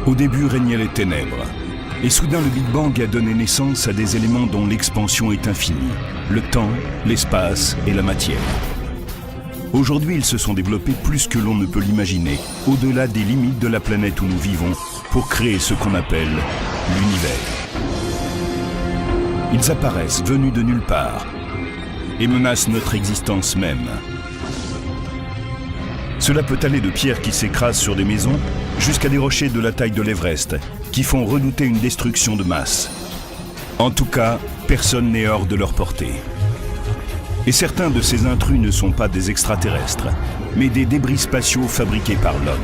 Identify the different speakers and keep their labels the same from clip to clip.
Speaker 1: Au début régnaient les ténèbres. Et soudain, le Big Bang a donné naissance à des éléments dont l'expansion est infinie. Le temps, l'espace et la matière. Aujourd'hui, ils se sont développés plus que l'on ne peut l'imaginer, au-delà des limites de la planète où nous vivons, pour créer ce qu'on appelle l'univers. Ils apparaissent venus de nulle part et menacent notre existence même. Cela peut aller de pierres qui s'écrasent sur des maisons jusqu'à des rochers de la taille de l'Everest qui font redouter une destruction de masse. En tout cas, personne n'est hors de leur portée. Et certains de ces intrus ne sont pas des extraterrestres, mais des débris spatiaux fabriqués par l'homme.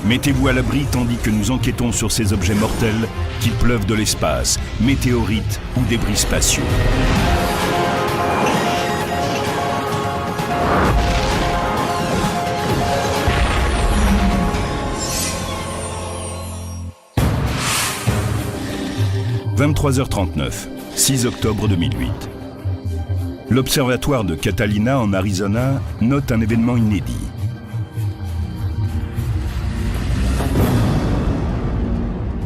Speaker 1: Mettez-vous à l'abri tandis que nous enquêtons sur ces objets mortels qui pleuvent de l'espace, météorites ou débris spatiaux. « 23h39, 6 octobre 2008. L'observatoire de Catalina, en Arizona, note un événement inédit.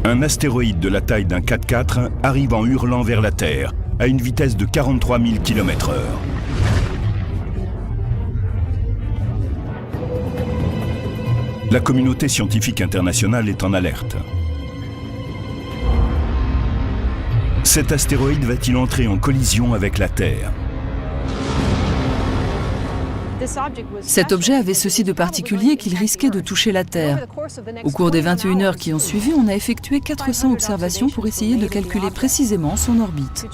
Speaker 1: Un astéroïde de la taille d'un 4x4 arrive en hurlant vers la Terre, à une vitesse de 43 000 km/h. La communauté scientifique internationale est en alerte. Cet astéroïde va-t-il entrer en collision avec la Terre ?
Speaker 2: Cet objet avait ceci de particulier qu'il risquait de toucher la Terre. Au cours des 21 heures qui ont suivi, on a effectué 400 observations pour essayer de calculer précisément son orbite.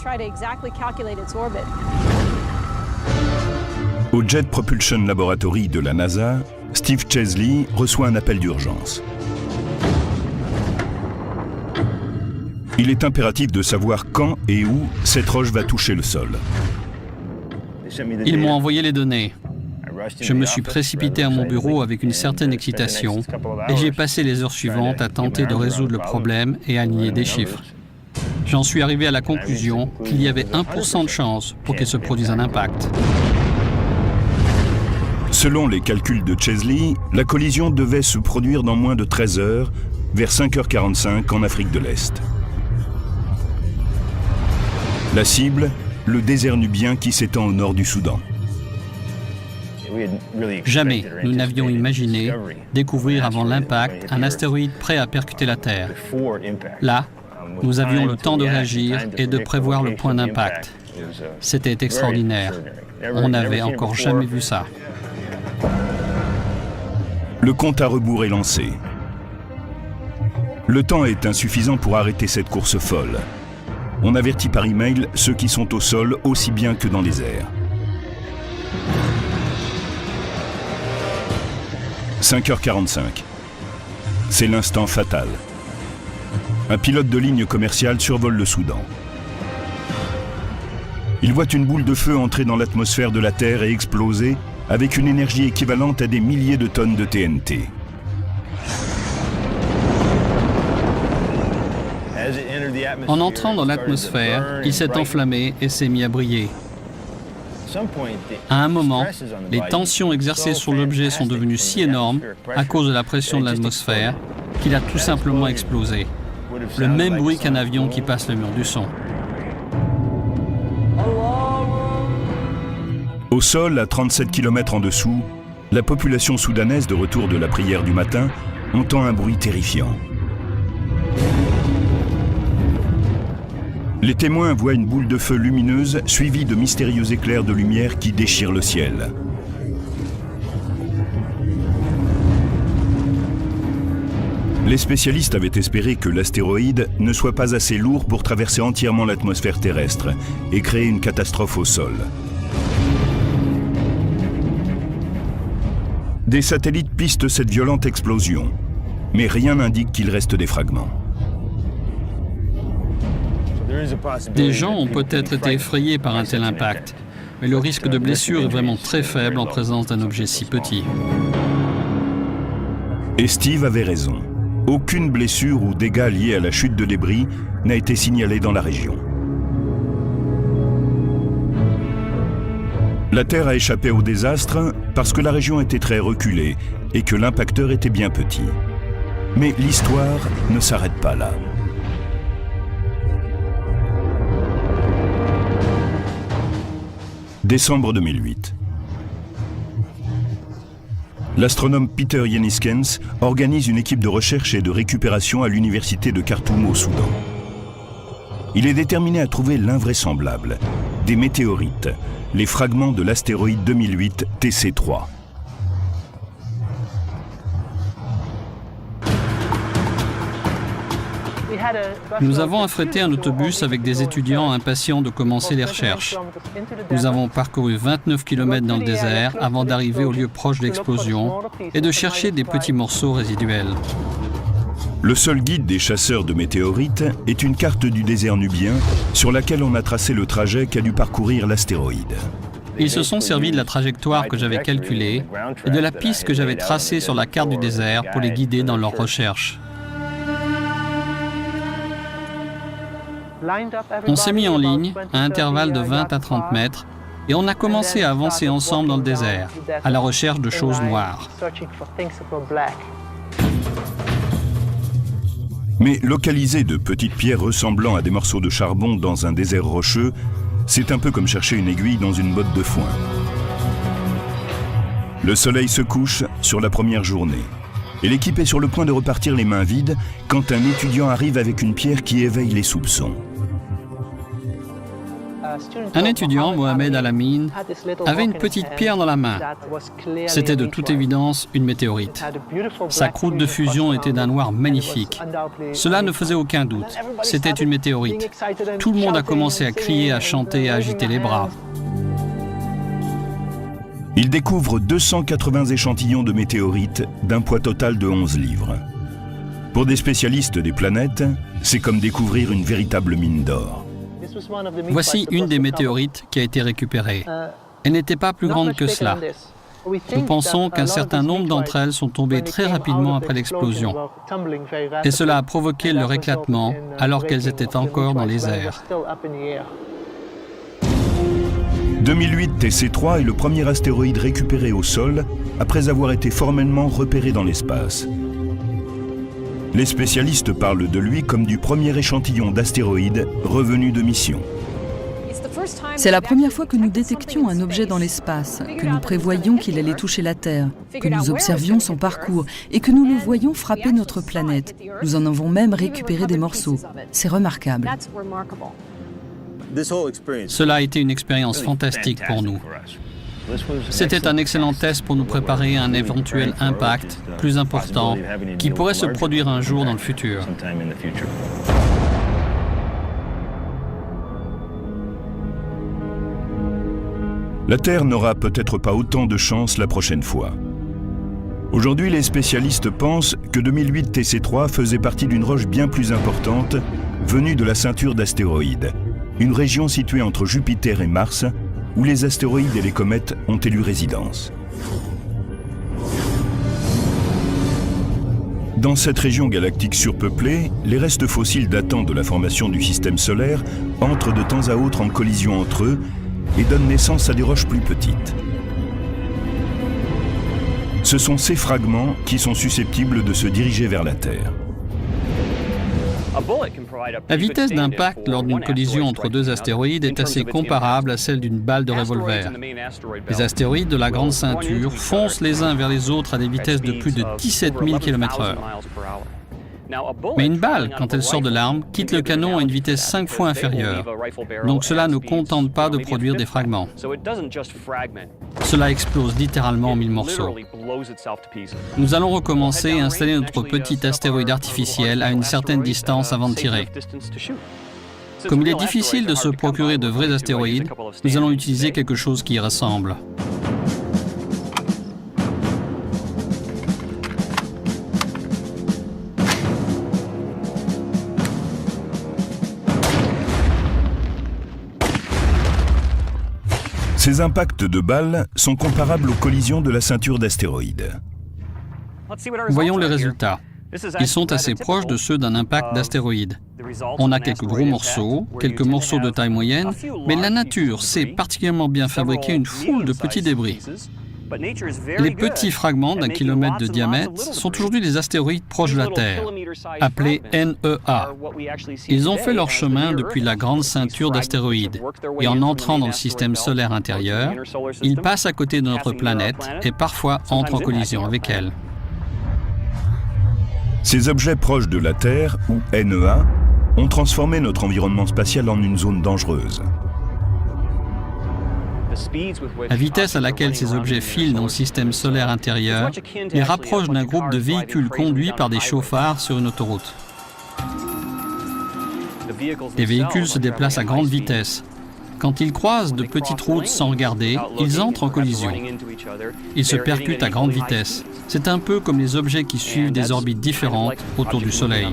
Speaker 1: Au Jet Propulsion Laboratory de la NASA, Steve Chesley reçoit un appel d'urgence. Il est impératif de savoir quand et où cette roche va toucher le sol.
Speaker 3: Ils m'ont envoyé les données. Je me suis précipité à mon bureau avec une certaine excitation et j'ai passé les heures suivantes à tenter de résoudre le problème et aligner des chiffres. J'en suis arrivé à la conclusion qu'il y avait 1% de chance pour qu'il se produise un impact.
Speaker 1: Selon les calculs de Chesley, la collision devait se produire dans moins de 13 heures, vers 5h45 en Afrique de l'Est. La cible, le désert nubien qui s'étend au nord du Soudan.
Speaker 3: Jamais nous n'avions imaginé découvrir avant l'impact un astéroïde prêt à percuter la Terre. Là, nous avions le temps de réagir et de prévoir le point d'impact. C'était extraordinaire. On n'avait encore jamais vu ça.
Speaker 1: Le compte à rebours est lancé. Le temps est insuffisant pour arrêter cette course folle. On avertit par email ceux qui sont au sol aussi bien que dans les airs. 5h45. C'est l'instant fatal. Un pilote de ligne commerciale survole le Soudan. Il voit une boule de feu entrer dans l'atmosphère de la Terre et exploser avec une énergie équivalente à des milliers de tonnes de TNT.
Speaker 3: En entrant dans l'atmosphère, il s'est enflammé et s'est mis à briller. À un moment, les tensions exercées sur l'objet sont devenues si énormes à cause de la pression de l'atmosphère qu'il a tout simplement explosé. Le même bruit qu'un avion qui passe le mur du son.
Speaker 1: Au sol, à 37 km en dessous, la population soudanaise de retour de la prière du matin entend un bruit terrifiant. Les témoins voient une boule de feu lumineuse suivie de mystérieux éclairs de lumière qui déchirent le ciel. Les spécialistes avaient espéré que l'astéroïde ne soit pas assez lourd pour traverser entièrement l'atmosphère terrestre et créer une catastrophe au sol. Des satellites pistent cette violente explosion, mais rien n'indique qu'il reste des fragments.
Speaker 3: Des gens ont peut-être été effrayés par un tel impact, mais le risque de blessure est vraiment très faible en présence d'un objet si petit.
Speaker 1: Et Steve avait raison. Aucune blessure ou dégâts liés à la chute de débris n'a été signalée dans la région. La Terre a échappé au désastre parce que la région était très reculée et que l'impacteur était bien petit. Mais l'histoire ne s'arrête pas là. Décembre 2008. L'astronome Peter Yenniskens organise une équipe de recherche et de récupération à l'université de Khartoum au Soudan. Il est déterminé à trouver l'invraisemblable, des météorites, les fragments de l'astéroïde 2008 TC3.
Speaker 3: Nous avons affrété un autobus avec des étudiants impatients de commencer les recherches. Nous avons parcouru 29 km dans le désert avant d'arriver au lieu proche de l'explosion et de chercher des petits morceaux résiduels.
Speaker 1: Le seul guide des chasseurs de météorites est une carte du désert nubien sur laquelle on a tracé le trajet qu'a dû parcourir l'astéroïde.
Speaker 3: Ils se sont servis de la trajectoire que j'avais calculée et de la piste que j'avais tracée sur la carte du désert pour les guider dans leurs recherches. On s'est mis en ligne à intervalles de 20 à 30 mètres et on a commencé à avancer ensemble dans le désert, à la recherche de choses noires.
Speaker 1: Mais localiser de petites pierres ressemblant à des morceaux de charbon dans un désert rocheux, c'est un peu comme chercher une aiguille dans une botte de foin. Le soleil se couche sur la première journée et l'équipe est sur le point de repartir les mains vides quand un étudiant arrive avec une pierre qui éveille les soupçons.
Speaker 3: Un étudiant, Mohamed Al-Amin, avait une petite pierre dans la main. C'était de toute évidence une météorite. Sa croûte de fusion était d'un noir magnifique. Cela ne faisait aucun doute. C'était une météorite. Tout le monde a commencé à crier, à chanter et à agiter les bras.
Speaker 1: Il découvre 280 échantillons de météorites d'un poids total de 11 livres. Pour des spécialistes des planètes, c'est comme découvrir une véritable mine d'or.
Speaker 3: Voici une des météorites qui a été récupérée. Elle n'était pas plus grande que cela. Nous pensons qu'un certain nombre d'entre elles sont tombées très rapidement après l'explosion. Et cela a provoqué leur éclatement alors qu'elles étaient encore dans les airs.
Speaker 1: 2008 TC3 est le premier astéroïde récupéré au sol après avoir été formellement repéré dans l'espace. Les spécialistes parlent de lui comme du premier échantillon d'astéroïdes revenu de mission.
Speaker 2: C'est la première fois que nous détections un objet dans l'espace, que nous prévoyions qu'il allait toucher la Terre, que nous observions son parcours et que nous le voyions frapper notre planète. Nous en avons même récupéré des morceaux. C'est remarquable.
Speaker 3: Cela a été une expérience fantastique pour nous. C'était un excellent test pour nous préparer à un éventuel impact plus important qui pourrait se produire un jour dans le futur.
Speaker 1: La Terre n'aura peut-être pas autant de chance la prochaine fois. Aujourd'hui, les spécialistes pensent que 2008 TC3 faisait partie d'une roche bien plus importante venue de la ceinture d'astéroïdes, une région située entre Jupiter et Mars, où les astéroïdes et les comètes ont élu résidence. Dans cette région galactique surpeuplée, les restes fossiles datant de la formation du système solaire entrent de temps à autre en collision entre eux et donnent naissance à des roches plus petites. Ce sont ces fragments qui sont susceptibles de se diriger vers la Terre.
Speaker 3: La vitesse d'impact lors d'une collision entre deux astéroïdes est assez comparable à celle d'une balle de revolver. Les astéroïdes de la grande ceinture foncent les uns vers les autres à des vitesses de plus de 17 000 km/h. Mais une balle, quand elle sort de l'arme, quitte le canon à une vitesse 5 fois inférieure. Donc cela ne contente pas de produire des fragments. Cela explose littéralement en 1000 morceaux. Nous allons recommencer et installer notre petit astéroïde artificiel à une certaine distance avant de tirer. Comme il est difficile de se procurer de vrais astéroïdes, nous allons utiliser quelque chose qui y ressemble.
Speaker 1: Ces impacts de balles sont comparables aux collisions de la ceinture d'astéroïdes.
Speaker 3: Voyons les résultats. Ils sont assez proches de ceux d'un impact d'astéroïde. On a quelques gros morceaux, quelques morceaux de taille moyenne, mais la nature sait particulièrement bien fabriquer une foule de petits débris. Les petits fragments d'1 kilomètre de diamètre sont aujourd'hui des astéroïdes proches de la Terre, appelés NEA. Ils ont fait leur chemin depuis la grande ceinture d'astéroïdes, et en entrant dans le système solaire intérieur, ils passent à côté de notre planète et parfois entrent en collision avec elle.
Speaker 1: Ces objets proches de la Terre, ou NEA, ont transformé notre environnement spatial en une zone dangereuse.
Speaker 3: La vitesse à laquelle ces objets filent dans le système solaire intérieur les rapproche d'un groupe de véhicules conduits par des chauffards sur une autoroute. Les véhicules se déplacent à grande vitesse. Quand ils croisent de petites routes sans regarder, ils entrent en collision. Ils se percutent à grande vitesse. C'est un peu comme les objets qui suivent des orbites différentes autour du Soleil.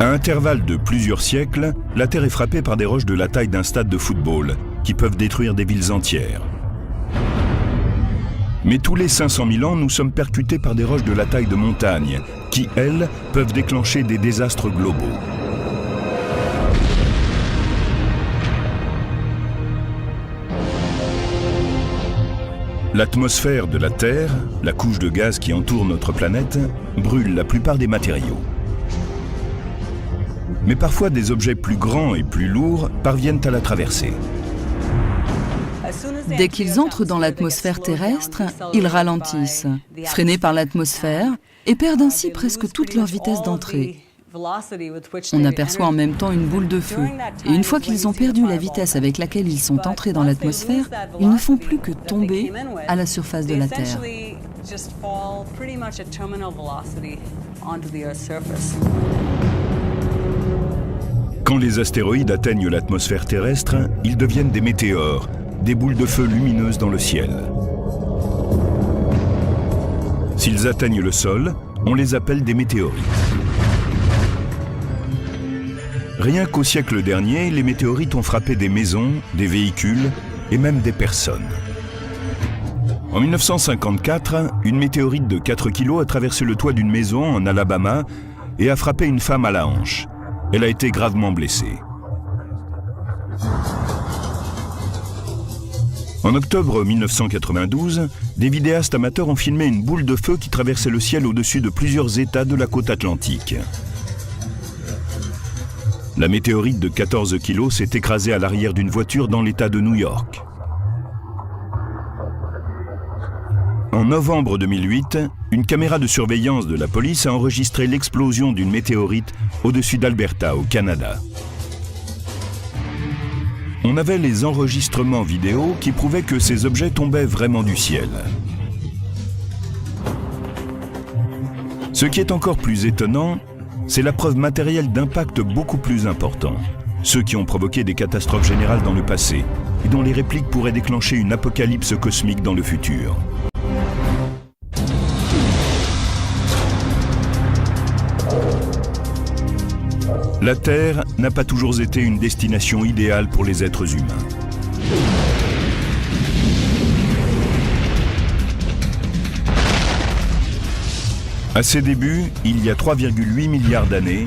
Speaker 1: À intervalles de plusieurs siècles, la Terre est frappée par des roches de la taille d'un stade de football, qui peuvent détruire des villes entières. Mais tous les 500 000 ans, nous sommes percutés par des roches de la taille de montagnes, qui, elles, peuvent déclencher des désastres globaux. L'atmosphère de la Terre, la couche de gaz qui entoure notre planète, brûle la plupart des matériaux. Mais parfois, des objets plus grands et plus lourds parviennent à la traverser.
Speaker 2: Dès qu'ils entrent dans l'atmosphère terrestre, ils ralentissent, freinés par l'atmosphère, et perdent ainsi presque toute leur vitesse d'entrée. On aperçoit en même temps une boule de feu, et une fois qu'ils ont perdu la vitesse avec laquelle ils sont entrés dans l'atmosphère, ils ne font plus que tomber à la surface de la Terre.
Speaker 1: Quand les astéroïdes atteignent l'atmosphère terrestre, ils deviennent des météores, des boules de feu lumineuses dans le ciel. S'ils atteignent le sol, on les appelle des météorites. Rien qu'au siècle dernier, les météorites ont frappé des maisons, des véhicules et même des personnes. En 1954, une météorite de 4 kg a traversé le toit d'une maison en Alabama et a frappé une femme à la hanche. Elle a été gravement blessée. En octobre 1992, des vidéastes amateurs ont filmé une boule de feu qui traversait le ciel au-dessus de plusieurs États de la côte atlantique. La météorite de 14 kg s'est écrasée à l'arrière d'une voiture dans l'État de New York. En novembre 2008, une caméra de surveillance de la police a enregistré l'explosion d'une météorite au-dessus d'Alberta, au Canada. On avait les enregistrements vidéo qui prouvaient que ces objets tombaient vraiment du ciel. Ce qui est encore plus étonnant, c'est la preuve matérielle d'impact beaucoup plus important. Ceux qui ont provoqué des catastrophes générales dans le passé et dont les répliques pourraient déclencher une apocalypse cosmique dans le futur. La Terre n'a pas toujours été une destination idéale pour les êtres humains. À ses débuts, il y a 3,8 milliards d'années,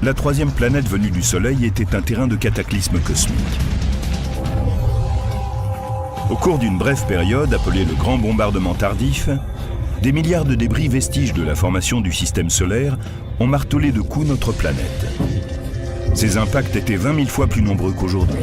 Speaker 1: la troisième planète venue du Soleil était un terrain de cataclysme cosmique. Au cours d'une brève période appelée le Grand Bombardement Tardif, des milliards de débris vestiges de la formation du système solaire ont martelé de coups notre planète. Ces impacts étaient 20 000 fois plus nombreux qu'aujourd'hui.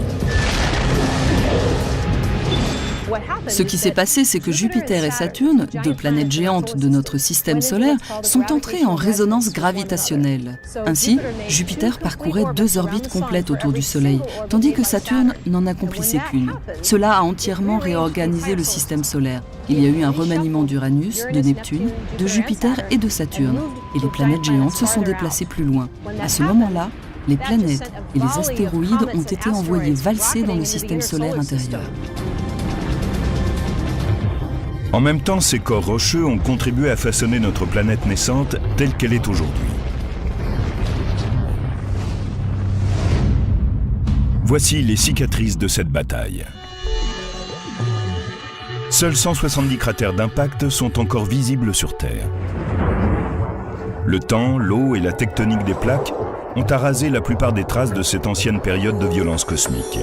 Speaker 2: Ce qui s'est passé, c'est que Jupiter et Saturne, deux planètes géantes de notre système solaire, sont entrées en résonance gravitationnelle. Ainsi, Jupiter parcourait 2 orbites complètes autour du Soleil, tandis que Saturne n'en accomplissait qu'une. Cela a entièrement réorganisé le système solaire. Il y a eu un remaniement d'Uranus, de Neptune, de Jupiter et de Saturne, et les planètes géantes se sont déplacées plus loin. À ce moment-là, les planètes et les astéroïdes ont été envoyés valser dans le système solaire intérieur.
Speaker 1: En même temps, ces corps rocheux ont contribué à façonner notre planète naissante telle qu'elle est aujourd'hui. Voici les cicatrices de cette bataille. Seuls 170 cratères d'impact sont encore visibles sur Terre. Le temps, l'eau et la tectonique des plaques ont arasé la plupart des traces de cette ancienne période de violence cosmique.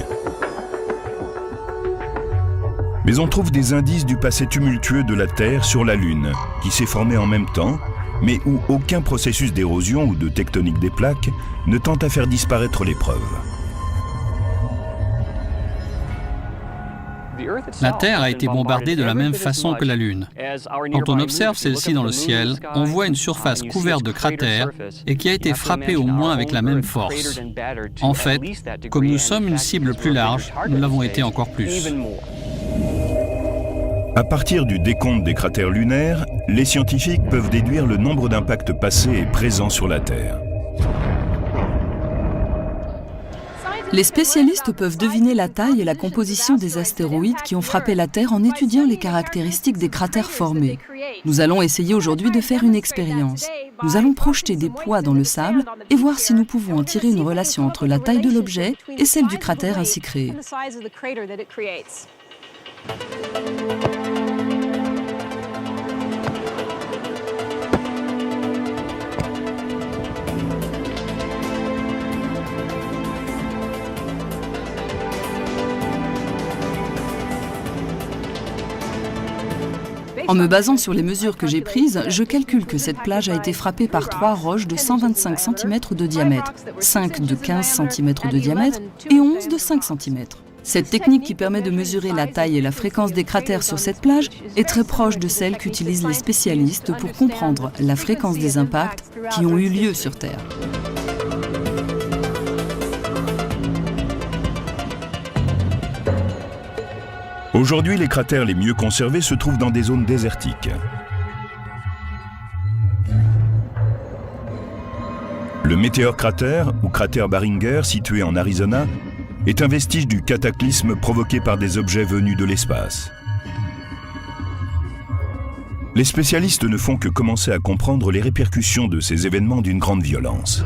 Speaker 1: Mais on trouve des indices du passé tumultueux de la Terre sur la Lune, qui s'est formé en même temps, mais où aucun processus d'érosion ou de tectonique des plaques ne tente à faire disparaître les preuves.
Speaker 3: La Terre a été bombardée de la même façon que la Lune. Quand on observe celle-ci dans le ciel, on voit une surface couverte de cratères et qui a été frappée au moins avec la même force. En fait, comme nous sommes une cible plus large, nous l'avons été encore plus.
Speaker 1: À partir du décompte des cratères lunaires, les scientifiques peuvent déduire le nombre d'impacts passés et présents sur la Terre.
Speaker 2: Les spécialistes peuvent deviner la taille et la composition des astéroïdes qui ont frappé la Terre en étudiant les caractéristiques des cratères formés. Nous allons essayer aujourd'hui de faire une expérience. Nous allons projeter des poids dans le sable et voir si nous pouvons en tirer une relation entre la taille de l'objet et celle du cratère ainsi créé. En me basant sur les mesures que j'ai prises, je calcule que cette plage a été frappée par 3 roches de 125 cm de diamètre, 5 de 15 cm de diamètre et 11 de 5 cm. Cette technique qui permet de mesurer la taille et la fréquence des cratères sur cette plage est très proche de celle qu'utilisent les spécialistes pour comprendre la fréquence des impacts qui ont eu lieu sur Terre.
Speaker 1: Aujourd'hui, les cratères les mieux conservés se trouvent dans des zones désertiques. Le Meteor Crater, ou cratère Barringer, situé en Arizona, est un vestige du cataclysme provoqué par des objets venus de l'espace. Les spécialistes ne font que commencer à comprendre les répercussions de ces événements d'une grande violence.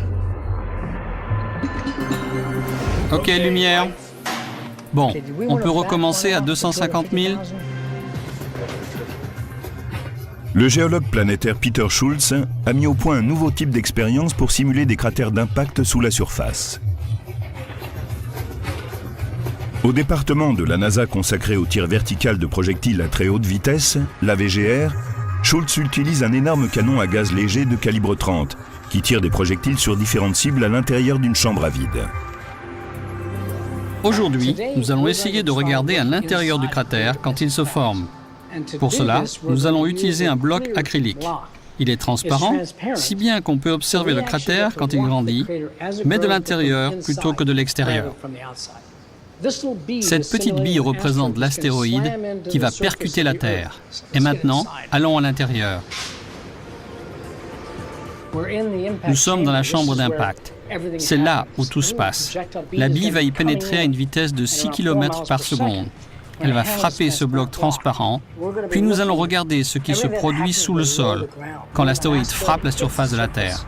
Speaker 3: Ok, lumière. Bon, on peut recommencer à 250 000.
Speaker 1: Le géologue planétaire Peter Schultz a mis au point un nouveau type d'expérience pour simuler des cratères d'impact sous la surface. Au département de la NASA consacré au tir vertical de projectiles à très haute vitesse, la VGR, Schultz utilise un énorme canon à gaz léger de calibre 30 qui tire des projectiles sur différentes cibles à l'intérieur d'une chambre à vide.
Speaker 3: Aujourd'hui, nous allons essayer de regarder à l'intérieur du cratère quand il se forme. Pour cela, nous allons utiliser un bloc acrylique. Il est transparent, si bien qu'on peut observer le cratère quand il grandit, mais de l'intérieur plutôt que de l'extérieur. Cette petite bille représente l'astéroïde qui va percuter la Terre. Et maintenant, allons à l'intérieur. Nous sommes dans la chambre d'impact. C'est là où tout se passe. La bille va y pénétrer à une vitesse de 6 km par seconde. Elle va frapper ce bloc transparent, puis nous allons regarder ce qui se produit sous le sol quand l'astéroïde frappe la surface de la Terre.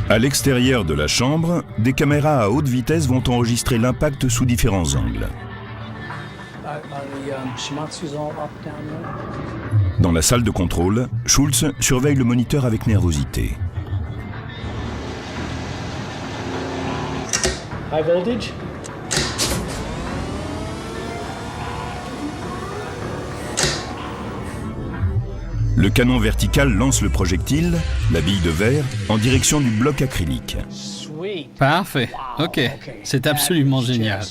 Speaker 1: À l'extérieur de la chambre, des caméras à haute vitesse vont enregistrer l'impact sous différents angles. Dans la salle de contrôle, Schultz surveille le moniteur avec nervosité.
Speaker 4: High voltage.
Speaker 1: Le canon vertical lance le projectile, la bille de verre, en direction du bloc acrylique.
Speaker 3: Parfait. Ok. C'est absolument génial.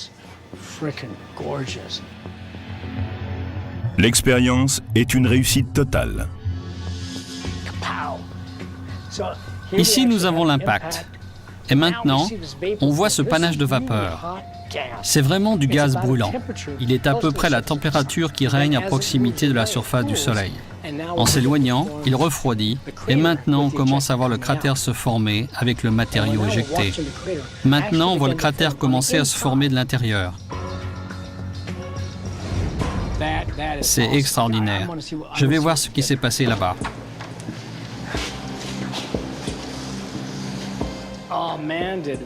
Speaker 1: L'expérience est une réussite totale.
Speaker 3: Ici, nous avons l'impact. Et maintenant, on voit ce panache de vapeur. C'est vraiment du gaz brûlant. Il est à peu près la température qui règne à proximité de la surface du Soleil. En s'éloignant, il refroidit, et maintenant on commence à voir le cratère se former avec le matériau éjecté. Maintenant, on voit le cratère commencer à se former de l'intérieur. C'est extraordinaire. Je vais voir ce qui s'est passé là-bas.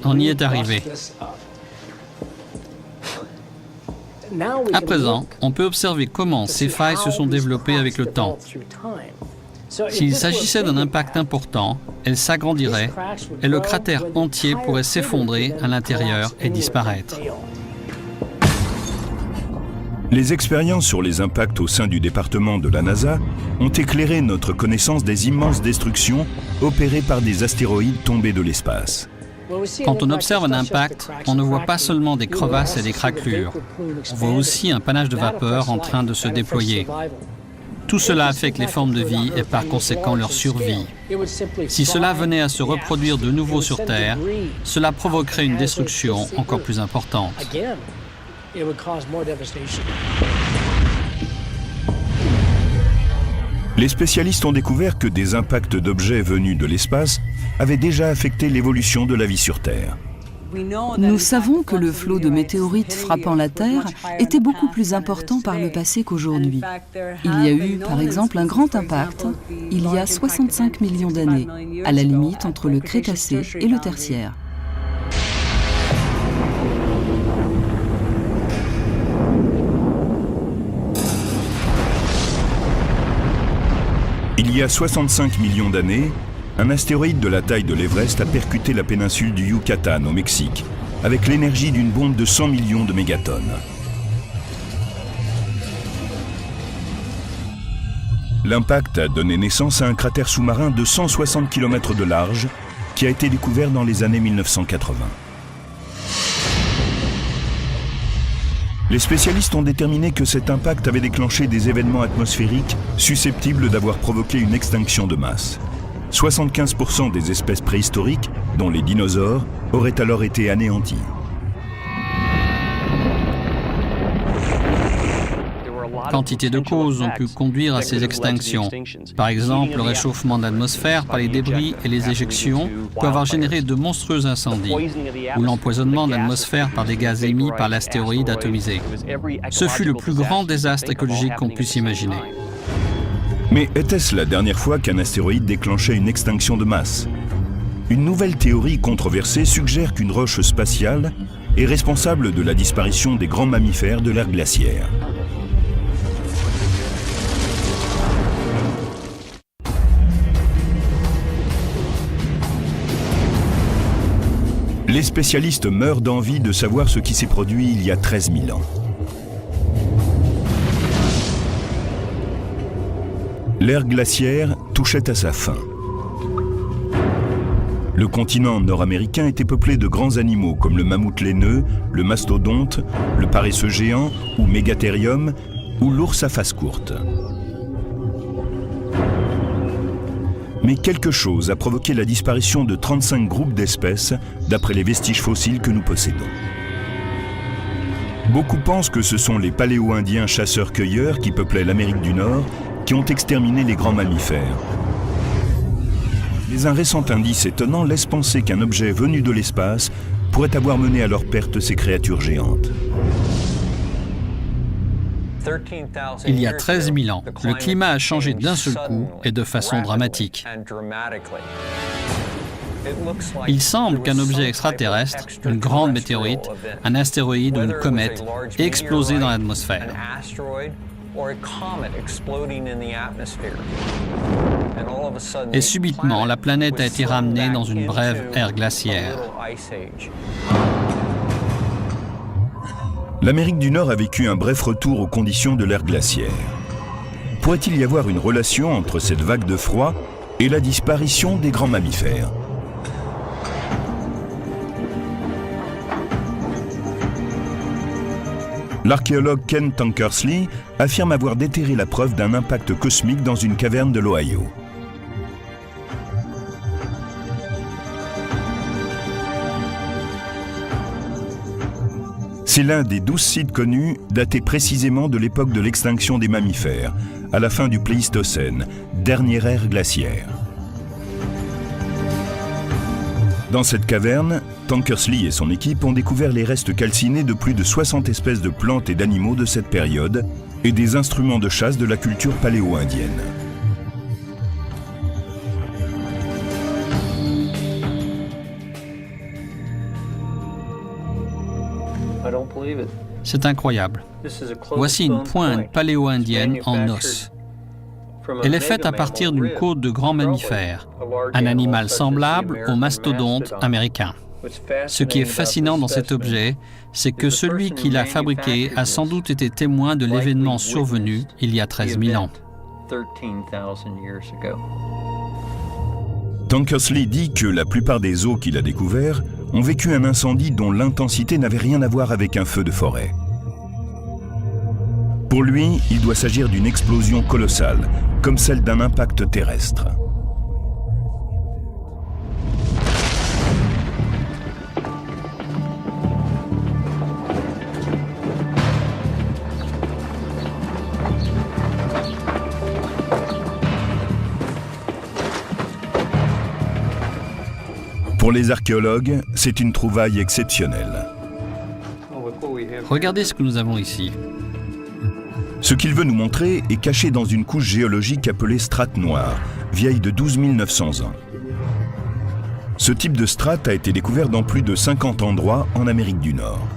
Speaker 3: On y est arrivé. À présent, on peut observer comment ces failles se sont développées avec le temps. S'il s'agissait d'un impact important, elle s'agrandirait et le cratère entier pourrait s'effondrer à l'intérieur et disparaître.
Speaker 1: Les expériences sur les impacts au sein du département de la NASA ont éclairé notre connaissance des immenses destructions opérées par des astéroïdes tombés de l'espace.
Speaker 3: Quand on observe un impact, on ne voit pas seulement des crevasses et des craquelures. On voit aussi un panache de vapeur en train de se déployer. Tout cela affecte les formes de vie et par conséquent leur survie. Si cela venait à se reproduire de nouveau sur Terre, cela provoquerait une destruction encore plus importante.
Speaker 1: Les spécialistes ont découvert que des impacts d'objets venus de l'espace avaient déjà affecté l'évolution de la vie sur Terre.
Speaker 2: Nous savons que le flot de météorites frappant la Terre était beaucoup plus important par le passé qu'aujourd'hui. Il y a eu, par exemple, un grand impact il y a 65 millions d'années, à la limite entre le Crétacé et le Tertiaire.
Speaker 1: Il y a 65 millions d'années, un astéroïde de la taille de l'Everest a percuté la péninsule du Yucatan au Mexique, avec l'énergie d'une bombe de 100 millions de mégatonnes. L'impact a donné naissance à un cratère sous-marin de 160 km de large qui a été découvert dans les années 1980. Les spécialistes ont déterminé que cet impact avait déclenché des événements atmosphériques susceptibles d'avoir provoqué une extinction de masse. 75% des espèces préhistoriques, dont les dinosaures, auraient alors été anéanties.
Speaker 3: Quantité de causes ont pu conduire à ces extinctions. Par exemple, le réchauffement de l'atmosphère par les débris et les éjections peut avoir généré de monstrueux incendies, ou l'empoisonnement de l'atmosphère par des gaz émis par l'astéroïde atomisé. Ce fut le plus grand désastre écologique qu'on puisse imaginer.
Speaker 1: Mais était-ce la dernière fois qu'un astéroïde déclenchait une extinction de masse? Une nouvelle théorie controversée suggère qu'une roche spatiale est responsable de la disparition des grands mammifères de l'ère glaciaire. Les spécialistes meurent d'envie de savoir ce qui s'est produit il y a 13 000 ans. L'ère glaciaire touchait à sa fin. Le continent nord-américain était peuplé de grands animaux comme le mammouth laineux, le mastodonte, le paresseux géant ou Megatherium ou l'ours à face courte. Mais quelque chose a provoqué la disparition de 35 groupes d'espèces, d'après les vestiges fossiles que nous possédons. Beaucoup pensent que ce sont les paléo-indiens chasseurs-cueilleurs qui peuplaient l'Amérique du Nord qui ont exterminé les grands mammifères. Mais un récent indice étonnant laisse penser qu'un objet venu de l'espace pourrait avoir mené à leur perte ces créatures géantes.
Speaker 3: Il y a 13 000 ans, le climat a changé d'un seul coup et de façon dramatique. Il semble qu'un objet extraterrestre, une grande météorite, un astéroïde ou une comète, ait explosé dans l'atmosphère. Et subitement, la planète a été ramenée dans une brève ère glaciaire.
Speaker 1: L'Amérique du Nord a vécu un bref retour aux conditions de l'ère glaciaire. Pourrait-il y avoir une relation entre cette vague de froid et la disparition des grands mammifères? L'archéologue Ken Tankersley affirme avoir déterré la preuve d'un impact cosmique dans une caverne de l'Ohio. C'est l'un des 12 sites connus datés précisément de l'époque de l'extinction des mammifères, à la fin du Pléistocène, dernière ère glaciaire. Dans cette caverne, Tankersley et son équipe ont découvert les restes calcinés de plus de 60 espèces de plantes et d'animaux de cette période et des instruments de chasse de la culture paléo-indienne.
Speaker 3: C'est incroyable. Voici une pointe paléo-indienne en os. Elle est faite à partir d'une côte de grands mammifères, un animal semblable au mastodonte américain. Ce qui est fascinant dans cet objet, c'est que celui qui l'a fabriqué a sans doute été témoin de l'événement survenu il y a 13 000 ans.
Speaker 1: Tankersley dit que la plupart des os qu'il a découverts ont vécu un incendie dont l'intensité n'avait rien à voir avec un feu de forêt. Pour lui, il doit s'agir d'une explosion colossale, comme celle d'un impact terrestre. Pour les archéologues, c'est une trouvaille exceptionnelle.
Speaker 3: Regardez ce que nous avons ici.
Speaker 1: Ce qu'il veut nous montrer est caché dans une couche géologique appelée strate noire, vieille de 12 900 ans. Ce type de strate a été découvert dans plus de 50 endroits en Amérique du Nord.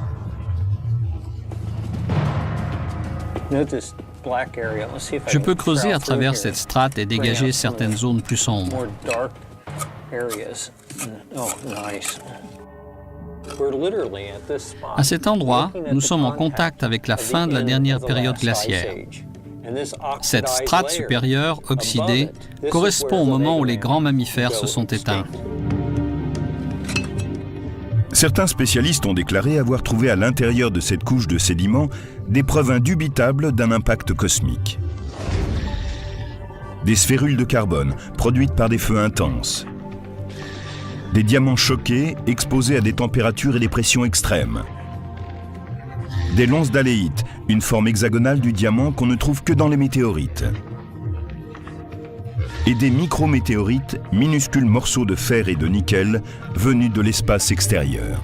Speaker 3: Je peux creuser à travers cette strate et dégager certaines zones plus sombres. À cet endroit, nous sommes en contact avec la fin de la dernière période glaciaire. Cette strate supérieure, oxydée, correspond au moment où les grands mammifères se sont éteints.
Speaker 1: Certains spécialistes ont déclaré avoir trouvé à l'intérieur de cette couche de sédiments des preuves indubitables d'un impact cosmique. Des sphérules de carbone produites par des feux intenses. Des diamants choqués exposés à des températures et des pressions extrêmes. Des lonsdaleïtes, une forme hexagonale du diamant qu'on ne trouve que dans les météorites. Et des micrométéorites, minuscules morceaux de fer et de nickel venus de l'espace extérieur.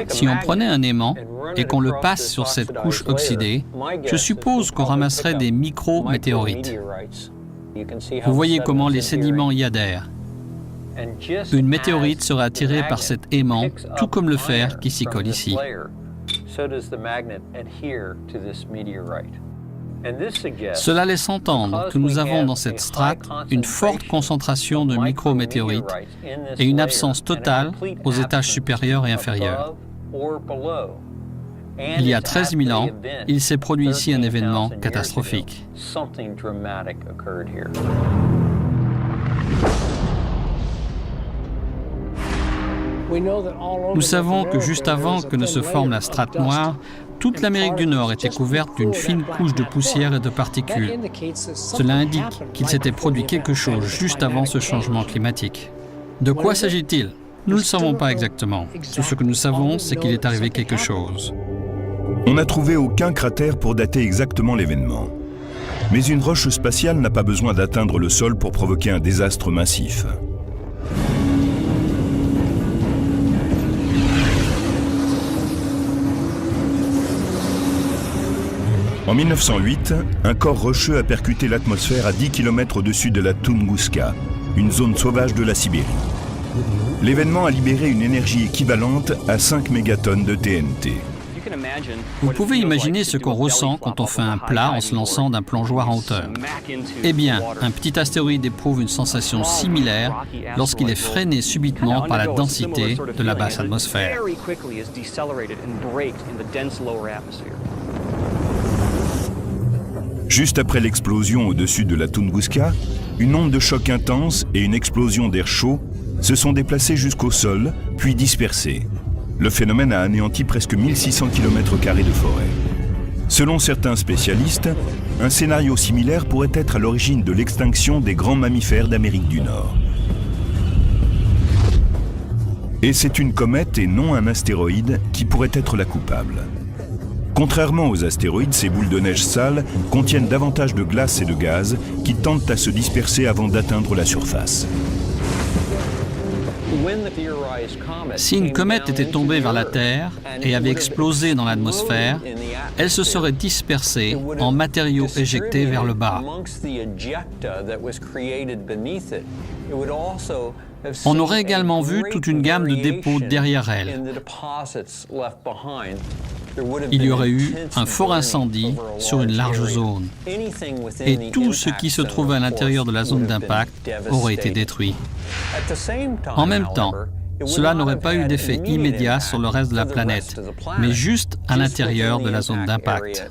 Speaker 3: Si on prenait un aimant et qu'on le passe sur cette couche oxydée, je suppose qu'on ramasserait des micrométéorites. Vous voyez comment les sédiments y adhèrent. Une météorite sera attirée par cet aimant, tout comme le fer qui s'y colle ici. Cela laisse entendre que nous avons dans cette strate une forte concentration de micrométéorites et une absence totale aux étages supérieurs et inférieurs. Il y a 13 000 ans, il s'est produit ici un événement catastrophique. Nous savons que juste avant que ne se forme la strate noire, toute l'Amérique du Nord était couverte d'une fine couche de poussière et de particules. Cela indique qu'il s'était produit quelque chose juste avant ce changement climatique. De quoi s'agit-il? Nous ne le savons pas exactement. Tout ce que nous savons, c'est qu'il est arrivé quelque chose.
Speaker 1: On n'a trouvé aucun cratère pour dater exactement l'événement. Mais une roche spatiale n'a pas besoin d'atteindre le sol pour provoquer un désastre massif. En 1908, un corps rocheux a percuté l'atmosphère à 10 km au-dessus de la Tunguska, une zone sauvage de la Sibérie. L'événement a libéré une énergie équivalente à 5 mégatonnes de TNT.
Speaker 3: Vous pouvez imaginer ce qu'on ressent quand on fait un plat en se lançant d'un plongeoir en hauteur. Eh bien, un petit astéroïde éprouve une sensation similaire lorsqu'il est freiné subitement par la densité de la basse atmosphère.
Speaker 1: Juste après l'explosion au-dessus de la Tunguska, une onde de choc intense et une explosion d'air chaud se sont déplacées jusqu'au sol, puis dispersées. Le phénomène a anéanti presque 1600 km² de forêt. Selon certains spécialistes, un scénario similaire pourrait être à l'origine de l'extinction des grands mammifères d'Amérique du Nord. Et c'est une comète et non un astéroïde qui pourrait être la coupable. Contrairement aux astéroïdes, ces boules de neige sales contiennent davantage de glace et de gaz qui tendent à se disperser avant d'atteindre la surface.
Speaker 3: Si une comète était tombée vers la Terre et avait explosé dans l'atmosphère, elle se serait dispersée en matériaux éjectés vers le bas. On aurait également vu toute une gamme de dépôts derrière elle. il y aurait eu un fort incendie sur une large zone. Et tout ce qui se trouvait à l'intérieur de la zone d'impact aurait été détruit. En même temps, cela n'aurait pas eu d'effet immédiat sur le reste de la planète, mais juste à l'intérieur de la zone d'impact.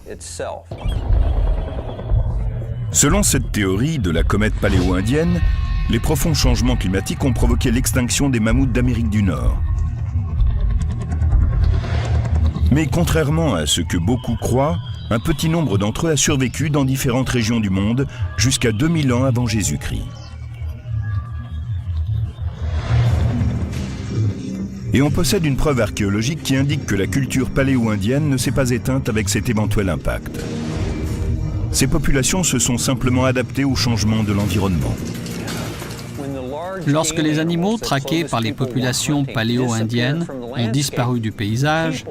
Speaker 1: Selon cette théorie de la comète paléo-indienne, les profonds changements climatiques ont provoqué l'extinction des mammouths d'Amérique du Nord. Mais contrairement à ce que beaucoup croient, un petit nombre d'entre eux a survécu dans différentes régions du monde jusqu'à 2000 ans avant Jésus-Christ. Et on possède une preuve archéologique qui indique que la culture paléo-indienne ne s'est pas éteinte avec cet éventuel impact. Ces populations se sont simplement adaptées au changement de l'environnement.
Speaker 3: Lorsque les animaux traqués par les populations paléo-indiennes ont disparu du paysage,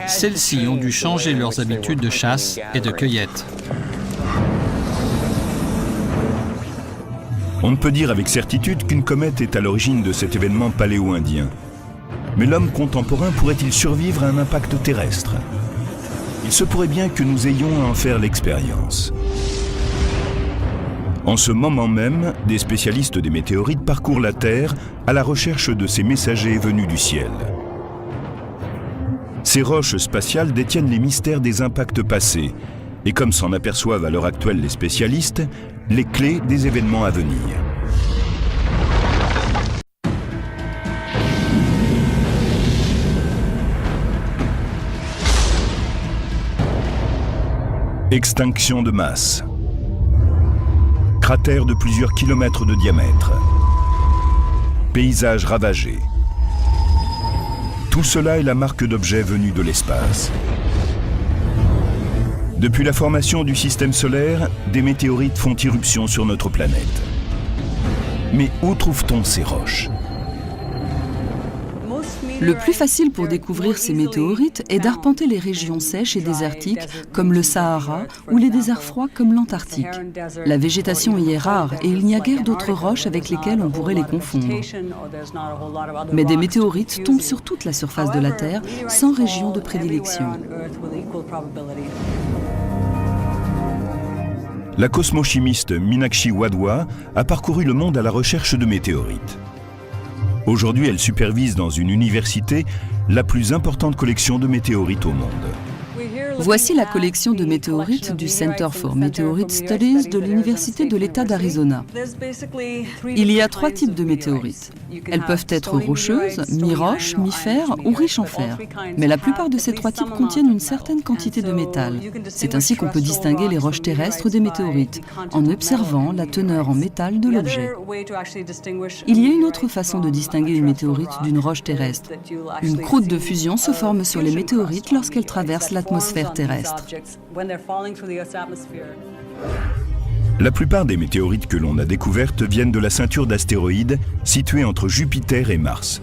Speaker 3: celles-ci ont dû changer leurs habitudes de chasse et de cueillette.
Speaker 1: On ne peut dire avec certitude qu'une comète est à l'origine de cet événement paléo-indien. Mais l'homme contemporain pourrait-il survivre à un impact terrestre? Il se pourrait bien que nous ayons à en faire l'expérience. En ce moment même, des spécialistes des météorites parcourent la Terre à la recherche de ces messagers venus du ciel. Ces roches spatiales détiennent les mystères des impacts passés et, comme s'en aperçoivent à l'heure actuelle les spécialistes, les clés des événements à venir. Extinction de masse. Cratère de plusieurs kilomètres de diamètre. Paysage ravagé. Tout cela est la marque d'objets venus de l'espace. Depuis la formation du système solaire, des météorites font irruption sur notre planète. Mais où trouve-t-on ces roches ?
Speaker 2: Le plus facile pour découvrir ces météorites est d'arpenter les régions sèches et désertiques comme le Sahara ou les déserts froids comme l'Antarctique. La végétation y est rare et il n'y a guère d'autres roches avec lesquelles on pourrait les confondre. Mais des météorites tombent sur toute la surface de la Terre sans région de prédilection.
Speaker 1: La cosmochimiste Meenakshi Wadhwa a parcouru le monde à la recherche de météorites. Aujourd'hui, elle supervise dans une université la plus importante collection de météorites au monde.
Speaker 2: Voici la collection de météorites du Center for Meteorite Studies de l'Université de l'État d'Arizona. Il y a 3 types de météorites. Elles peuvent être rocheuses, mi-roches, mi-fer ou riches en fer. Mais la plupart de ces 3 types contiennent une certaine quantité de métal. C'est ainsi qu'on peut distinguer les roches terrestres des météorites, en observant la teneur en métal de l'objet. Il y a une autre façon de distinguer une météorite d'une roche terrestre. Une croûte de fusion se forme sur les météorites lorsqu'elles traversent l'atmosphère terrestre.
Speaker 1: La plupart des météorites que l'on a découvertes viennent de la ceinture d'astéroïdes située entre Jupiter et Mars.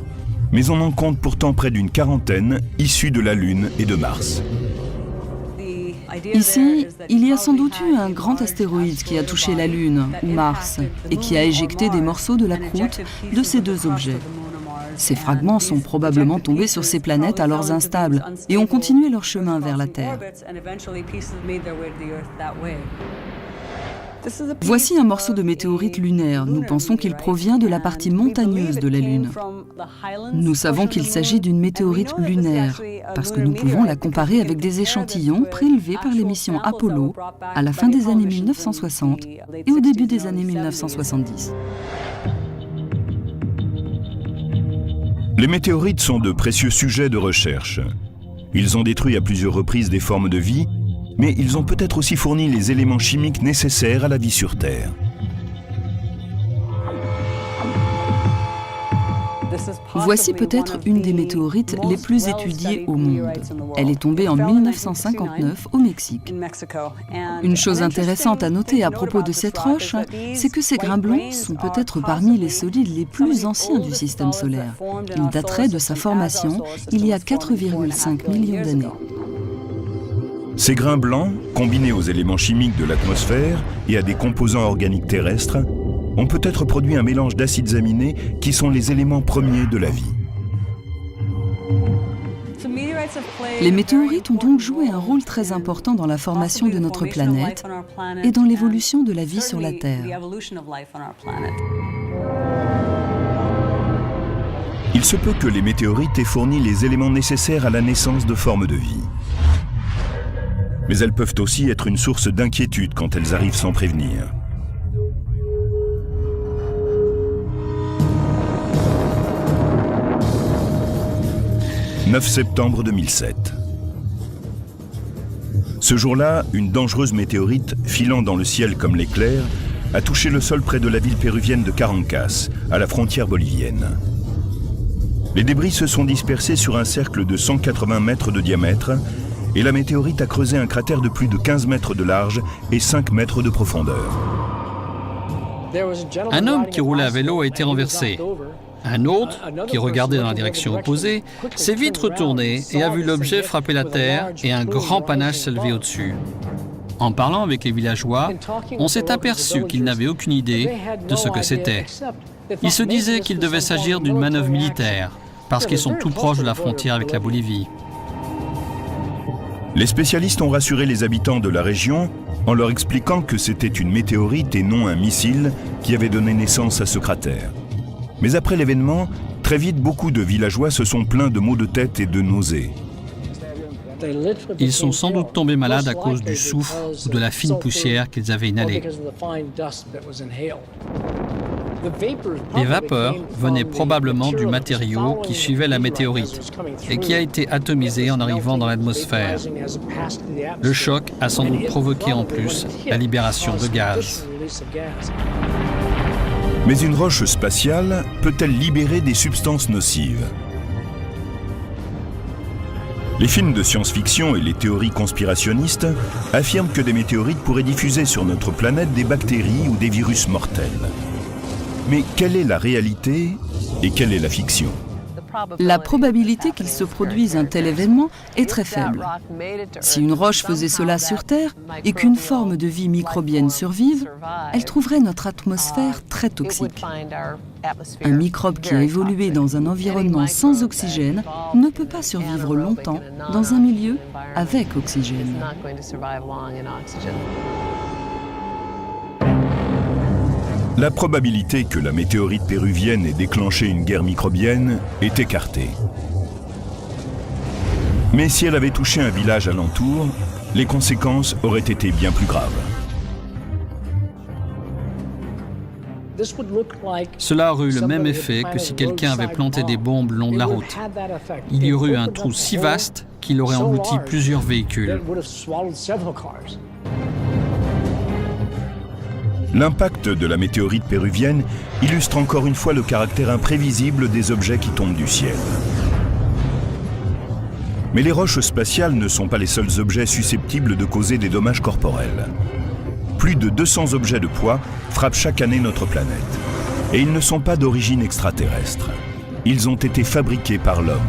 Speaker 1: Mais on en compte pourtant près d'une quarantaine issues de la Lune et de Mars.
Speaker 2: Ici, il y a sans doute eu un grand astéroïde qui a touché la Lune ou Mars et qui a éjecté des morceaux de la croûte de ces 2 objets. Ces fragments sont probablement tombés sur ces planètes alors instables et ont continué leur chemin vers la Terre. Voici un morceau de météorite lunaire. Nous pensons qu'il provient de la partie montagneuse de la Lune. Nous savons qu'il s'agit d'une météorite lunaire parce que nous pouvons la comparer avec des échantillons prélevés par les missions Apollo à la fin des années 1960 et au début des années 1970.
Speaker 1: Les météorites sont de précieux sujets de recherche. Ils ont détruit à plusieurs reprises des formes de vie, mais ils ont peut-être aussi fourni les éléments chimiques nécessaires à la vie sur Terre.
Speaker 2: Voici peut-être une des météorites les plus étudiées au monde. Elle est tombée en 1959 au Mexique. Une chose intéressante à noter à propos de cette roche, c'est que ces grains blancs sont peut-être parmi les solides les plus anciens du système solaire. Ils dateraient de sa formation il y a 4,5 millions d'années.
Speaker 1: Ces grains blancs, combinés aux éléments chimiques de l'atmosphère et à des composants organiques terrestres, ont peut-être produit un mélange d'acides aminés qui sont les éléments premiers de la vie.
Speaker 2: Les météorites ont donc joué un rôle très important dans la formation de notre planète et dans l'évolution de la vie sur la Terre.
Speaker 1: Il se peut que les météorites aient fourni les éléments nécessaires à la naissance de formes de vie. Mais elles peuvent aussi être une source d'inquiétude quand elles arrivent sans prévenir. « 9 septembre 2007. Ce jour-là, une dangereuse météorite, filant dans le ciel comme l'éclair, a touché le sol près de la ville péruvienne de Carancas, à la frontière bolivienne. Les débris se sont dispersés sur un cercle de 180 mètres de diamètre et la météorite a creusé un cratère de plus de 15 mètres de large et 5 mètres de profondeur.
Speaker 3: Un homme qui roulait à vélo a été renversé. Un autre, qui regardait dans la direction opposée, s'est vite retourné et a vu l'objet frapper la terre et un grand panache s'élever au-dessus. En parlant avec les villageois, on s'est aperçu qu'ils n'avaient aucune idée de ce que c'était. Ils se disaient qu'il devait s'agir d'une manœuvre militaire, parce qu'ils sont tout proches de la frontière avec la Bolivie.
Speaker 1: Les spécialistes ont rassuré les habitants de la région en leur expliquant que c'était une météorite et non un missile qui avait donné naissance à ce cratère. Mais après l'événement, très vite, beaucoup de villageois se sont plaints de maux de tête et de nausées.
Speaker 3: Ils sont sans doute tombés malades à cause du soufre ou de la fine poussière qu'ils avaient inhalée. Les vapeurs venaient probablement du matériau qui suivait la météorite et qui a été atomisé en arrivant dans l'atmosphère. Le choc a sans doute provoqué en plus la libération de gaz.
Speaker 1: Mais une roche spatiale peut-elle libérer des substances nocives? Les films de science-fiction et les théories conspirationnistes affirment que des météorites pourraient diffuser sur notre planète des bactéries ou des virus mortels. Mais quelle est la réalité et quelle est la fiction?
Speaker 2: La probabilité qu'il se produise un tel événement est très faible. Si une roche faisait cela sur Terre et qu'une forme de vie microbienne survive, elle trouverait notre atmosphère très toxique. Un microbe qui a évolué dans un environnement sans oxygène ne peut pas survivre longtemps dans un milieu avec oxygène.
Speaker 1: La probabilité que la météorite péruvienne ait déclenché une guerre microbienne est écartée. Mais si elle avait touché un village alentour, les conséquences auraient été bien plus graves.
Speaker 3: Cela aurait eu le même effet que si quelqu'un avait planté des bombes le long de la route. Il y aurait eu un trou si vaste qu'il aurait englouti plusieurs véhicules.
Speaker 1: L'impact de la météorite péruvienne illustre encore une fois le caractère imprévisible des objets qui tombent du ciel. Mais les roches spatiales ne sont pas les seuls objets susceptibles de causer des dommages corporels. Plus de 200 objets de poids frappent chaque année notre planète. Et ils ne sont pas d'origine extraterrestre. Ils ont été fabriqués par l'homme.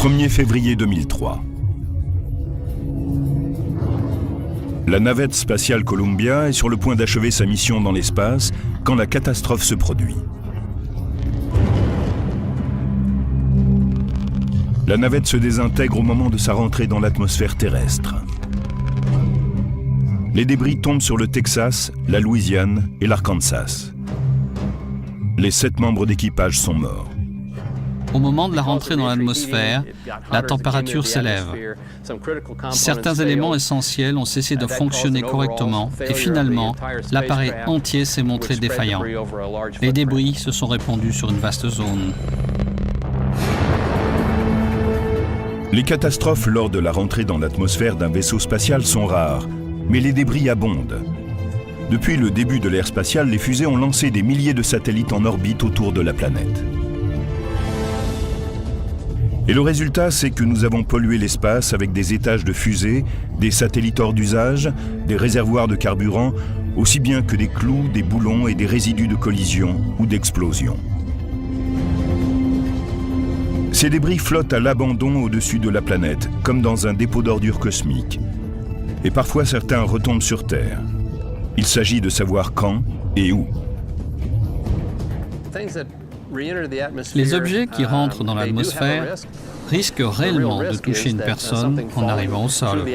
Speaker 1: 1er février 2003. La navette spatiale Columbia est sur le point d'achever sa mission dans l'espace quand la catastrophe se produit. La navette se désintègre au moment de sa rentrée dans l'atmosphère terrestre. Les débris tombent sur le Texas, la Louisiane et l'Arkansas. Les 7 membres d'équipage sont morts.
Speaker 3: Au moment de la rentrée dans l'atmosphère, la température s'élève. Certains éléments essentiels ont cessé de fonctionner correctement et finalement, l'appareil entier s'est montré défaillant. Les débris se sont répandus sur une vaste zone.
Speaker 1: Les catastrophes lors de la rentrée dans l'atmosphère d'un vaisseau spatial sont rares, mais les débris abondent. Depuis le début de l'ère spatiale, les fusées ont lancé des milliers de satellites en orbite autour de la planète. Et le résultat, c'est que nous avons pollué l'espace avec des étages de fusées, des satellites hors d'usage, des réservoirs de carburant, aussi bien que des clous, des boulons et des résidus de collision ou d'explosion. Ces débris flottent à l'abandon au-dessus de la planète, comme dans un dépôt d'ordures cosmique. Et parfois, certains retombent sur Terre. Il s'agit de savoir quand et où.
Speaker 3: Les objets qui rentrent dans l'atmosphère risquent réellement de toucher une personne en arrivant au sol.
Speaker 1: «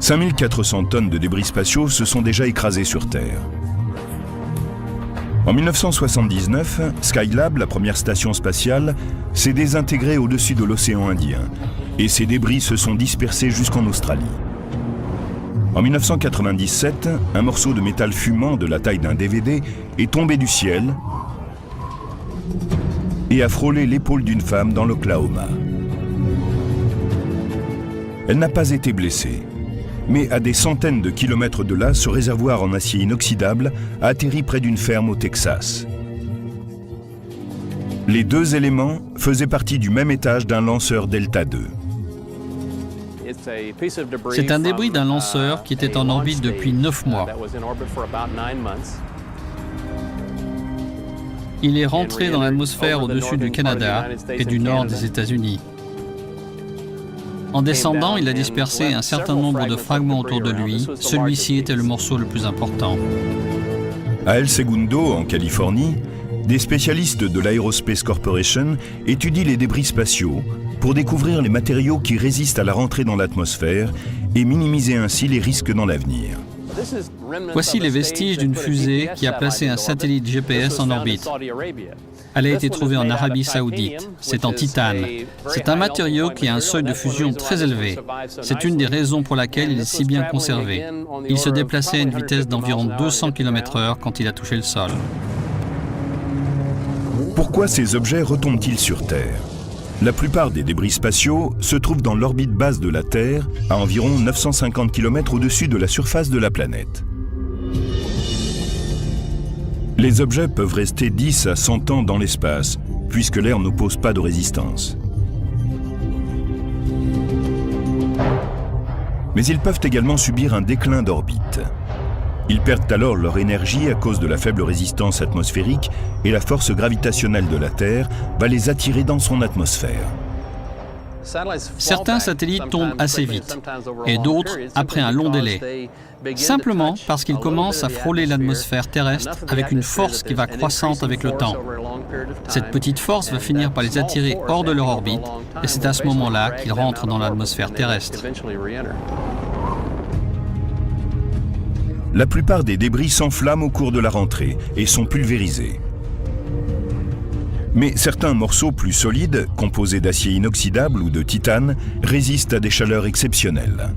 Speaker 1: 5400 tonnes de débris spatiaux se sont déjà écrasées sur Terre. En 1979, Skylab, la première station spatiale, s'est désintégrée au-dessus de l'océan Indien et ses débris se sont dispersés jusqu'en Australie. En 1997, un morceau de métal fumant de la taille d'un DVD est tombé du ciel et a frôlé l'épaule d'une femme dans l'Oklahoma. Elle n'a pas été blessée. Mais à des centaines de kilomètres de là, ce réservoir en acier inoxydable a atterri près d'une ferme au Texas. Les deux éléments faisaient partie du même étage d'un lanceur Delta II.
Speaker 3: C'est un débris d'un lanceur qui était en orbite depuis 9 mois. Il est rentré dans l'atmosphère au-dessus du Canada et du nord des États-Unis. En descendant, il a dispersé un certain nombre de fragments autour de lui. Celui-ci était le morceau le plus important.
Speaker 1: À El Segundo, en Californie, des spécialistes de l'Aerospace Corporation étudient les débris spatiaux pour découvrir les matériaux qui résistent à la rentrée dans l'atmosphère et minimiser ainsi les risques dans l'avenir.
Speaker 3: Voici les vestiges d'une fusée qui a placé un satellite GPS en orbite. Elle a été trouvée en Arabie Saoudite. C'est en titane. C'est un matériau qui a un seuil de fusion très élevé. C'est une des raisons pour laquelle il est si bien conservé. Il se déplaçait à une vitesse d'environ 200 km/h quand il a touché le sol.
Speaker 1: Pourquoi ces objets retombent-ils sur Terre? La plupart des débris spatiaux se trouvent dans l'orbite basse de la Terre, à environ 950 km au-dessus de la surface de la planète. Les objets peuvent rester 10 à 100 ans dans l'espace, puisque l'air n'oppose pas de résistance. Mais ils peuvent également subir un déclin d'orbite. Ils perdent alors leur énergie à cause de la faible résistance atmosphérique et la force gravitationnelle de la Terre va les attirer dans son atmosphère.
Speaker 3: Certains satellites tombent assez vite et d'autres après un long délai, simplement parce qu'ils commencent à frôler l'atmosphère terrestre avec une force qui va croissante avec le temps. Cette petite force va finir par les attirer hors de leur orbite et c'est à ce moment-là qu'ils rentrent dans l'atmosphère terrestre.
Speaker 1: La plupart des débris s'enflamment au cours de la rentrée et sont pulvérisés. Mais certains morceaux plus solides, composés d'acier inoxydable ou de titane, résistent à des chaleurs exceptionnelles.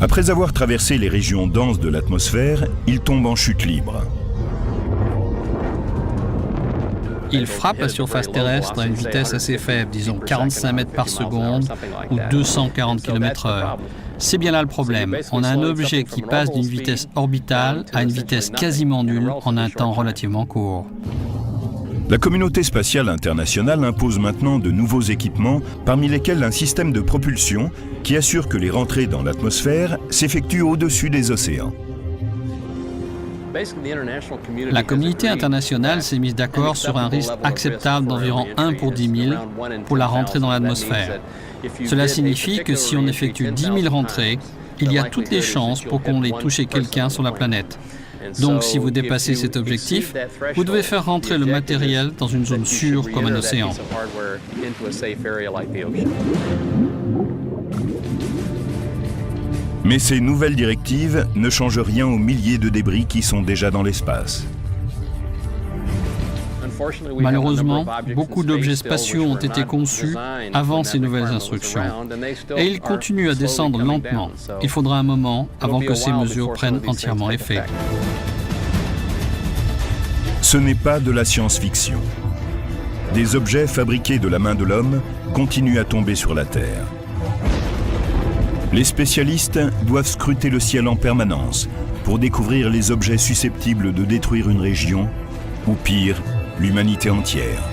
Speaker 1: Après avoir traversé les régions denses de l'atmosphère, ils tombent en chute libre.
Speaker 3: Il frappe la surface terrestre à une vitesse assez faible, disons 45 mètres par seconde ou 240 km/h. C'est bien là le problème. On a un objet qui passe d'une vitesse orbitale à une vitesse quasiment nulle en un temps relativement court.
Speaker 1: La communauté spatiale internationale impose maintenant de nouveaux équipements, parmi lesquels un système de propulsion qui assure que les rentrées dans l'atmosphère s'effectuent au-dessus des océans.
Speaker 3: La communauté internationale s'est mise d'accord sur un risque acceptable d'environ 1 pour 10 000 pour la rentrée dans l'atmosphère. Cela signifie que si on effectue 10 000 rentrées, il y a toutes les chances pour qu'on ait touché quelqu'un sur la planète. Donc si vous dépassez cet objectif, vous devez faire rentrer le matériel dans une zone sûre comme un océan.
Speaker 1: Mais ces nouvelles directives ne changent rien aux milliers de débris qui sont déjà dans l'espace.
Speaker 3: Malheureusement, beaucoup d'objets spatiaux ont été conçus avant ces nouvelles instructions. Et ils continuent à descendre lentement. Il faudra un moment avant que ces mesures prennent entièrement effet.
Speaker 1: Ce n'est pas de la science-fiction. Des objets fabriqués de la main de l'homme continuent à tomber sur la Terre. Les spécialistes doivent scruter le ciel en permanence pour découvrir les objets susceptibles de détruire une région, ou pire, l'humanité entière.